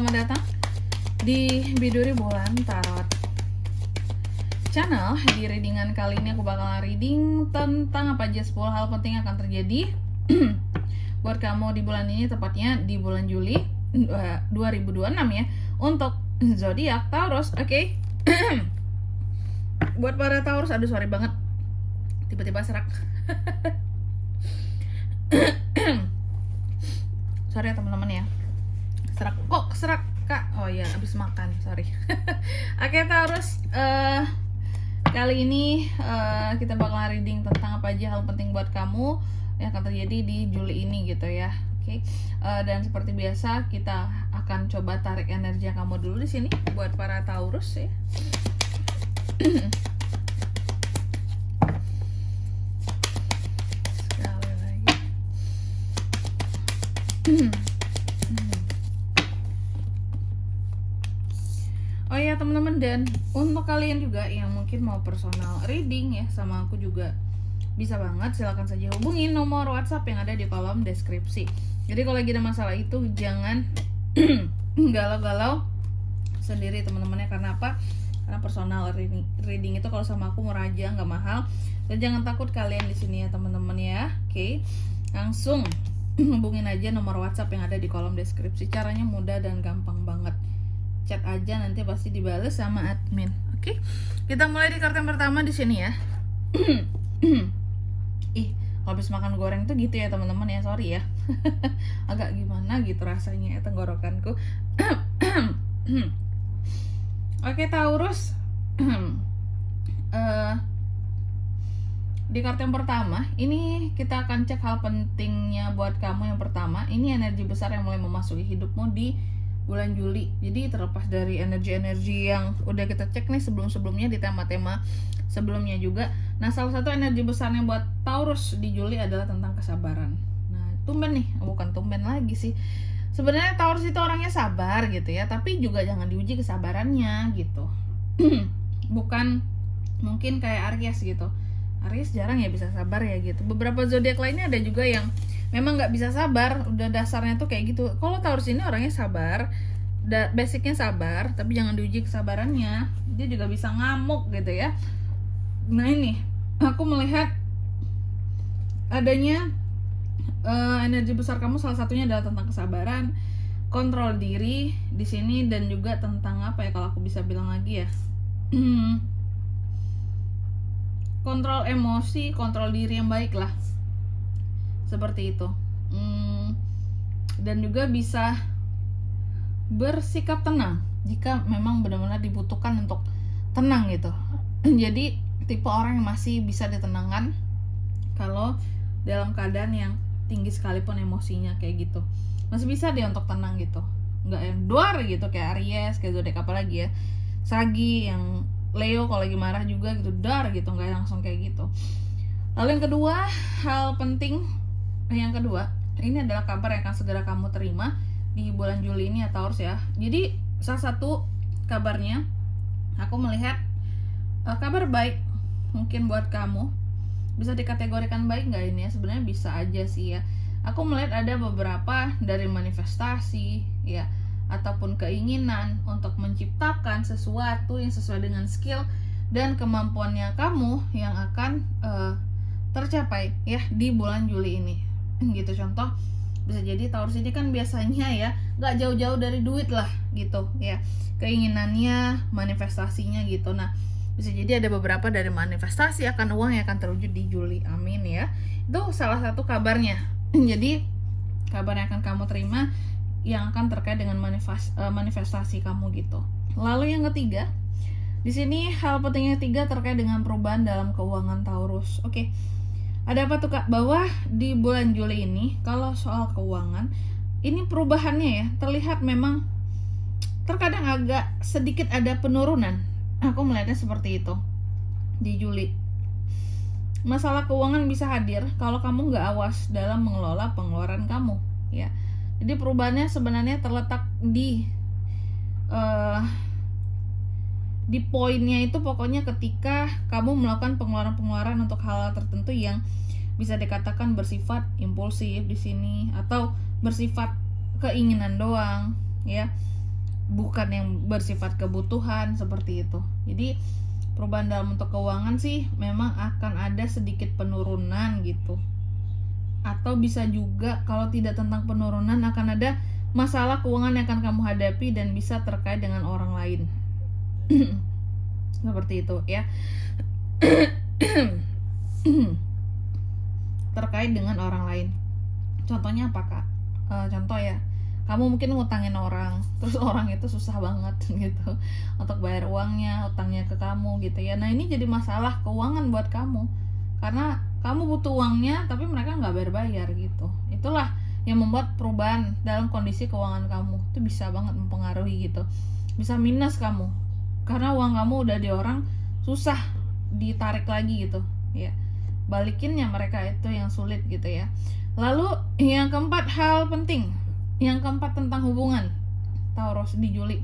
selamat datang di Biduri Bulan Tarot Channel. Di readingan kali ini aku bakal reading tentang apa aja 10 hal penting yang akan terjadi buat kamu di bulan ini, tepatnya di bulan Juli 2026 ya, untuk zodiak Taurus. Oke. Buat para Taurus, aduh sorry banget, tiba-tiba serak. Sorry ya teman-teman ya, serak kak, oh ya abis makan, sorry. Oke Taurus, kali ini kita bakal reading tentang apa aja hal penting buat kamu yang akan terjadi di Juli ini gitu ya. Oke. Dan seperti biasa kita akan coba tarik energi kamu dulu di sini buat para Taurus ya. Sekali lagi. Oh ya teman-teman, dan untuk kalian juga yang mungkin mau personal reading ya sama aku juga bisa banget, silakan saja hubungin nomor WhatsApp yang ada di kolom deskripsi. Jadi kalau lagi ada masalah itu jangan galau-galau sendiri teman-temannya. Karena apa? Karena personal reading itu kalau sama aku murah aja, nggak mahal. Dan jangan takut kalian di sini ya teman-teman ya. Oke, langsung hubungin aja nomor WhatsApp yang ada di kolom deskripsi. Caranya mudah dan gampang banget. Chat aja, nanti pasti dibales sama admin. Oke, kita mulai di kartu yang pertama di sini ya. Ih, kalau habis makan goreng tuh gitu ya teman-teman ya, sorry ya. Agak gimana gitu rasanya ya tenggorokanku. Oke Taurus, di kartu yang pertama ini kita akan cek hal pentingnya buat kamu. Yang pertama, ini energi besar yang mulai memasuki hidupmu di bulan Juli. Jadi terlepas dari energi-energi yang udah kita cek nih sebelum-sebelumnya di tema-tema sebelumnya juga. Nah, salah satu energi besarnya buat Taurus di Juli adalah tentang kesabaran. Nah, tumben nih, bukan tumben lagi sih. Sebenarnya Taurus itu orangnya sabar gitu ya, tapi juga jangan diuji kesabarannya gitu. Bukan mungkin kayak Aries gitu. Aries jarang ya bisa sabar ya gitu. Beberapa zodiak lainnya ada juga yang memang nggak bisa sabar, udah dasarnya tuh kayak gitu. Kalau Taurus ini orangnya sabar, basicnya sabar, tapi jangan diuji kesabarannya. Dia juga bisa ngamuk gitu ya. Nah ini, aku melihat adanya energi besar kamu, salah satunya adalah tentang kesabaran, kontrol diri di sini, dan juga tentang apa ya kalau aku bisa bilang lagi ya, kontrol emosi, kontrol diri yang baik lah, seperti itu. Dan juga bisa bersikap tenang jika memang benar-benar dibutuhkan untuk tenang gitu. Jadi tipe orang yang masih bisa ditenangkan kalau dalam keadaan yang tinggi sekalipun emosinya kayak gitu, masih bisa dia untuk tenang gitu, nggak yang duar gitu kayak Aries, kayak zodiak apa lagi ya, Sagi, yang Leo kalau lagi marah juga gitu, dar gitu, nggak langsung kayak gitu. Lalu yang kedua, hal penting yang kedua, ini adalah kabar yang akan segera kamu terima di bulan Juli ini ya Taurus ya. Jadi salah satu kabarnya, aku melihat kabar baik mungkin buat kamu. Bisa dikategorikan baik nggak ini ya? Sebenarnya bisa aja sih ya. Aku melihat ada beberapa dari manifestasi ya, ataupun keinginan untuk menciptakan sesuatu yang sesuai dengan skill dan kemampuannya kamu yang akan tercapai ya di bulan Juli ini gitu. Contoh, bisa jadi Taurus ini kan biasanya ya nggak jauh-jauh dari duit lah gitu ya, keinginannya, manifestasinya gitu. Nah, bisa jadi ada beberapa dari manifestasi akan uang yang akan terwujud di Juli, amin ya. Itu salah satu kabarnya. Jadi kabar yang akan kamu terima yang akan terkait dengan manifestasi kamu gitu. Lalu yang ketiga, di sini hal penting yang ketiga terkait dengan perubahan dalam keuangan Taurus. Oke. Ada apa tuh Kak? Bahwa di bulan Juli ini kalau soal keuangan, ini perubahannya ya terlihat memang terkadang agak sedikit ada penurunan. Aku melihatnya seperti itu di Juli. Masalah keuangan bisa hadir kalau kamu nggak awas dalam mengelola pengeluaran kamu ya. Jadi perubahannya sebenarnya terletak di poinnya itu, pokoknya ketika kamu melakukan pengeluaran-pengeluaran untuk hal tertentu yang bisa dikatakan bersifat impulsif di sini, atau bersifat keinginan doang ya. bukan yang bersifat kebutuhan seperti itu. Jadi perubahan dalam bentuk keuangan sih memang akan ada sedikit penurunan gitu. Atau bisa juga kalau tidak tentang penurunan, akan ada masalah keuangan yang akan kamu hadapi dan bisa terkait dengan orang lain. Seperti itu ya. Terkait dengan orang lain. Contohnya apa Kak? Contoh ya, kamu mungkin ngutangin orang, terus orang itu susah banget gitu untuk bayar uangnya, utangnya ke kamu gitu ya. Nah ini jadi masalah keuangan buat kamu, karena kamu butuh uangnya tapi mereka nggak bayar gitu. Itulah yang membuat perubahan dalam kondisi keuangan kamu itu bisa banget mempengaruhi gitu. Bisa minus kamu karena uang kamu udah di orang, susah ditarik lagi gitu ya. Balikinnya mereka itu yang sulit gitu ya. Lalu yang keempat, hal penting. Yang keempat tentang hubungan Taurus di Juli.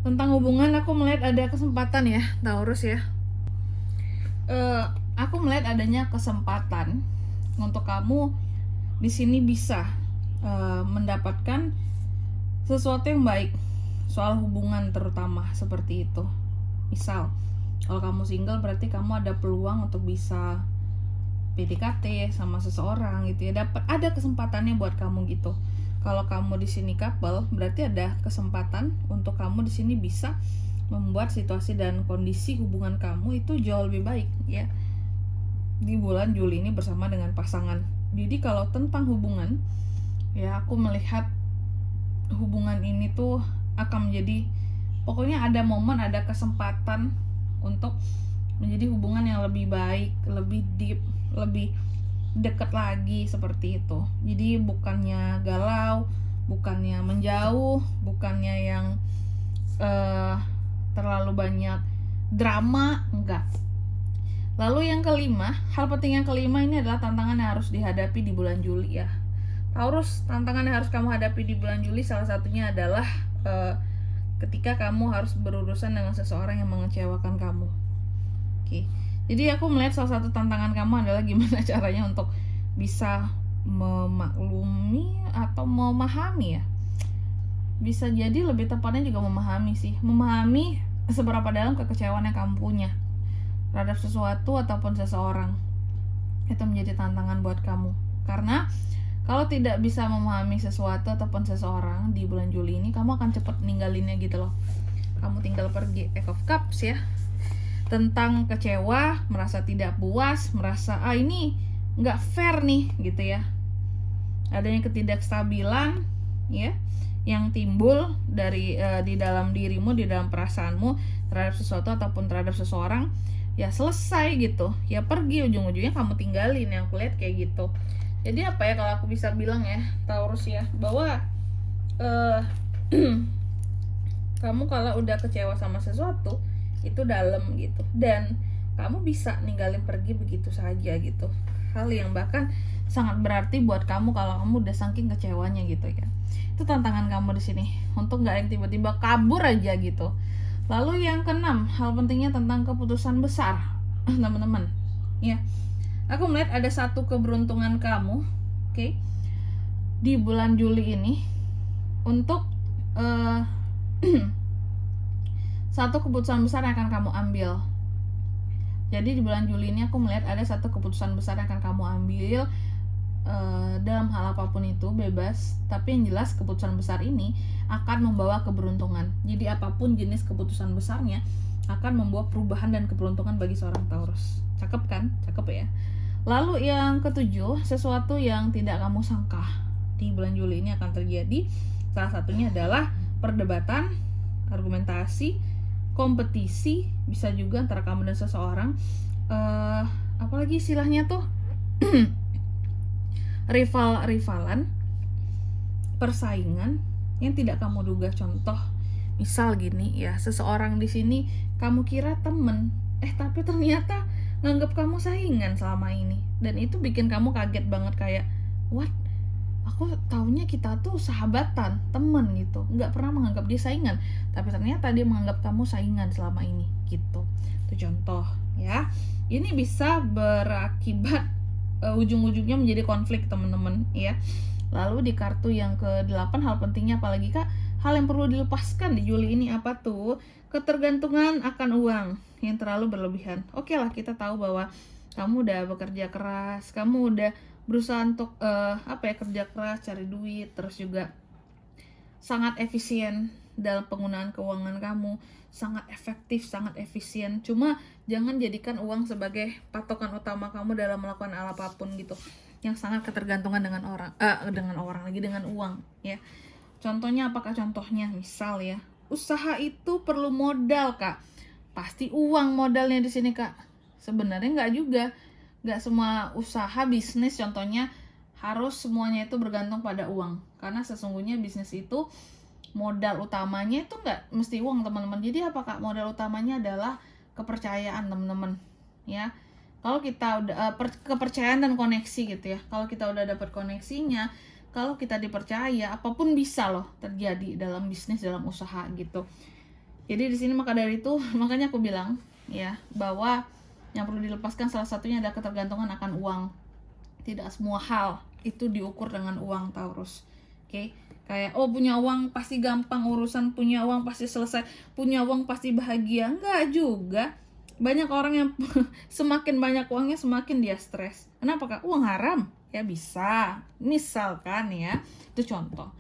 Tentang hubungan aku melihat ada kesempatan ya Taurus ya. Aku melihat adanya kesempatan untuk kamu di sini bisa mendapatkan sesuatu yang baik soal hubungan, terutama seperti itu. Misal kalau kamu single berarti kamu ada peluang untuk bisa PDKT sama seseorang gitu ya. Ada kesempatannya buat kamu gitu. Kalau kamu di sini couple berarti ada kesempatan untuk kamu di sini bisa membuat situasi dan kondisi hubungan kamu itu jauh lebih baik ya di bulan Juli ini bersama dengan pasangan. Jadi kalau tentang hubungan ya, aku melihat hubungan ini tuh akan menjadi, pokoknya ada momen, ada kesempatan untuk menjadi hubungan yang lebih baik, lebih deep, lebih dekat lagi seperti itu. Jadi bukannya galau, bukannya menjauh, bukannya yang terlalu banyak drama, enggak. Lalu yang kelima, hal penting yang kelima ini adalah tantangan yang harus dihadapi di bulan Juli ya. Taurus, tantangan yang harus kamu hadapi di bulan Juli salah satunya adalah ketika kamu harus berurusan dengan seseorang yang mengecewakan kamu. Oke. Jadi aku melihat salah satu tantangan kamu adalah gimana caranya untuk bisa memaklumi atau memahami ya. Bisa jadi lebih tepatnya juga memahami sih. Memahami seberapa dalam kekecewaan yang kamu punya terhadap sesuatu ataupun seseorang. Itu menjadi tantangan buat kamu. Karena kalau tidak bisa memahami sesuatu ataupun seseorang di bulan Juli ini, kamu akan cepat ninggalinnya gitu loh. Kamu tinggal pergi. Eight of Cups ya. Tentang kecewa, merasa tidak puas, merasa ini nggak fair nih gitu ya. Adanya ketidakstabilan ya yang timbul dari di dalam dirimu, di dalam perasaanmu terhadap sesuatu ataupun terhadap seseorang, ya selesai gitu. Ya pergi, ujung-ujungnya kamu tinggalin, yang aku lihat kayak gitu. Jadi apa ya kalau aku bisa bilang ya Taurus ya, bahwa kamu kalau udah kecewa sama sesuatu itu dalam gitu, dan kamu bisa ninggalin pergi begitu saja gitu. Hal yang bahkan sangat berarti buat kamu kalau kamu udah saking kecewanya gitu ya. Itu tantangan kamu di sini untuk nggak yang tiba-tiba kabur aja gitu. Lalu yang keenam, hal pentingnya tentang keputusan besar teman-teman ya. Aku melihat ada satu keberuntungan kamu, oke, di bulan Juli ini untuk satu keputusan besar yang akan kamu ambil. Jadi di bulan Juli ini aku melihat ada satu keputusan besar yang akan kamu ambil dalam hal apapun itu, bebas. Tapi yang jelas keputusan besar ini akan membawa keberuntungan. Jadi apapun jenis keputusan besarnya akan membawa perubahan dan keberuntungan bagi seorang Taurus. Cakep kan? Cakep ya. Lalu yang ketujuh, sesuatu yang tidak kamu sangka di bulan Juli ini akan terjadi. Salah satunya adalah perdebatan, argumentasi, kompetisi, bisa juga antara kamu dan seseorang. Apalagi istilahnya tuh rivalan, persaingan yang tidak kamu duga. Contoh, misal gini ya, seseorang di sini kamu kira temen, tapi ternyata nganggap kamu saingan selama ini, dan itu bikin kamu kaget banget, kayak what? Aku taunya kita tuh sahabatan, temen gitu, nggak pernah menganggap dia saingan, tapi ternyata dia menganggap kamu saingan selama ini gitu. Itu contoh ya. Ini bisa berakibat ujung-ujungnya menjadi konflik teman-teman ya. Lalu di kartu yang ke-8, hal pentingnya apalagi Kak? hal yang perlu dilepaskan di Juli ini apa tuh? Ketergantungan akan uang yang terlalu berlebihan. Oke lah, kita tahu bahwa kamu udah bekerja keras, kamu udah berusaha untuk kerja keras, cari duit, terus juga sangat efisien dalam penggunaan keuangan kamu, sangat efektif, sangat efisien. Cuma jangan jadikan uang sebagai patokan utama kamu dalam melakukan apapun gitu, yang sangat ketergantungan dengan uang ya. Contohnya apakah contohnya? Misal ya, usaha itu perlu modal, Kak. Pasti uang modalnya di sini, Kak. Sebenarnya nggak juga. Nggak semua usaha bisnis contohnya harus semuanya itu bergantung pada uang. Karena sesungguhnya bisnis itu modal utamanya itu nggak mesti uang, teman-teman. Jadi apakah modal utamanya adalah kepercayaan, teman-teman. Ya. Kalau kita udah kepercayaan dan koneksi gitu ya. Kalau kita udah dapat koneksinya, kalau kita dipercaya, apapun bisa loh terjadi dalam bisnis, dalam usaha gitu. Jadi di sini makanya aku bilang ya bahwa yang perlu dilepaskan salah satunya adalah ketergantungan akan uang. Tidak semua hal itu diukur dengan uang, Taurus. Oke? Kayak punya uang pasti gampang urusan, punya uang pasti selesai, punya uang pasti bahagia. Enggak juga. Banyak orang yang semakin banyak uangnya semakin dia stres. Kenapa, Kak? Uang haram? Ya bisa. Misalkan ya, itu contoh.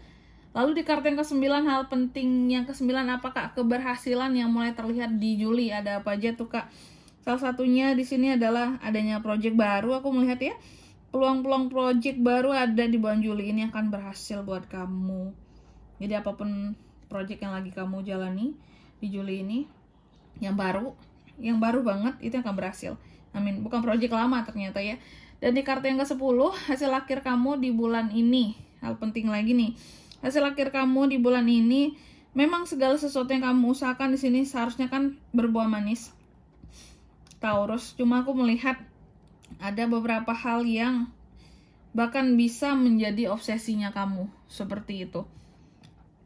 Lalu di kartu yang ke-9, hal penting yang ke-9 apa, Kak? Keberhasilan yang mulai terlihat di Juli. Ada apa aja tuh, Kak? Salah satunya di sini adalah adanya project baru. Aku melihat ya, peluang-peluang project baru ada di bulan Juli ini akan berhasil buat kamu. Jadi apapun project yang lagi kamu jalani di Juli ini, yang baru banget itu akan berhasil. Amin. Bukan project lama ternyata ya. Dan di kartu yang ke-10, hasil akhir kamu di bulan ini. Hal penting lagi nih. Hasil akhir kamu di bulan ini, memang segala sesuatu yang kamu usahakan di sini seharusnya kan berbuah manis, Taurus. Cuma aku melihat ada beberapa hal yang bahkan bisa menjadi obsesinya kamu, seperti itu.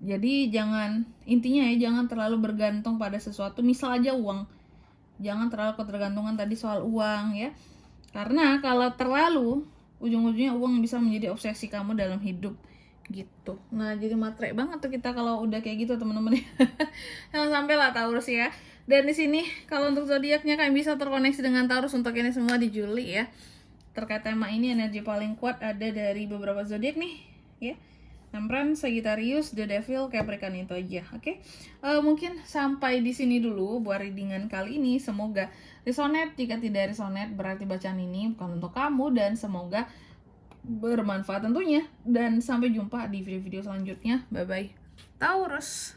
Jadi intinya jangan terlalu bergantung pada sesuatu, misal aja uang. Jangan terlalu ketergantungan tadi soal uang ya. Karena kalau terlalu, ujung-ujungnya uang bisa menjadi obsesi kamu dalam hidup gitu. Nah, jadi matre banget tuh kita kalau udah kayak gitu, teman-teman. Jangan sampai lah, Taurus ya. Dan di sini kalau untuk zodiaknya kalian bisa terkoneksi dengan Taurus untuk ini semua di Juli ya. Terkait tema ini energi paling kuat ada dari beberapa zodiak nih ya. Temperance, Sagittarius, The Devil, Capricorn, itu aja. Oke. Mungkin sampai di sini dulu buat readingan kali ini. Semoga resonate. Jika tidak resonate berarti bacaan ini bukan untuk kamu, dan semoga bermanfaat tentunya. Dan sampai jumpa di video-video selanjutnya. Bye bye, Taurus.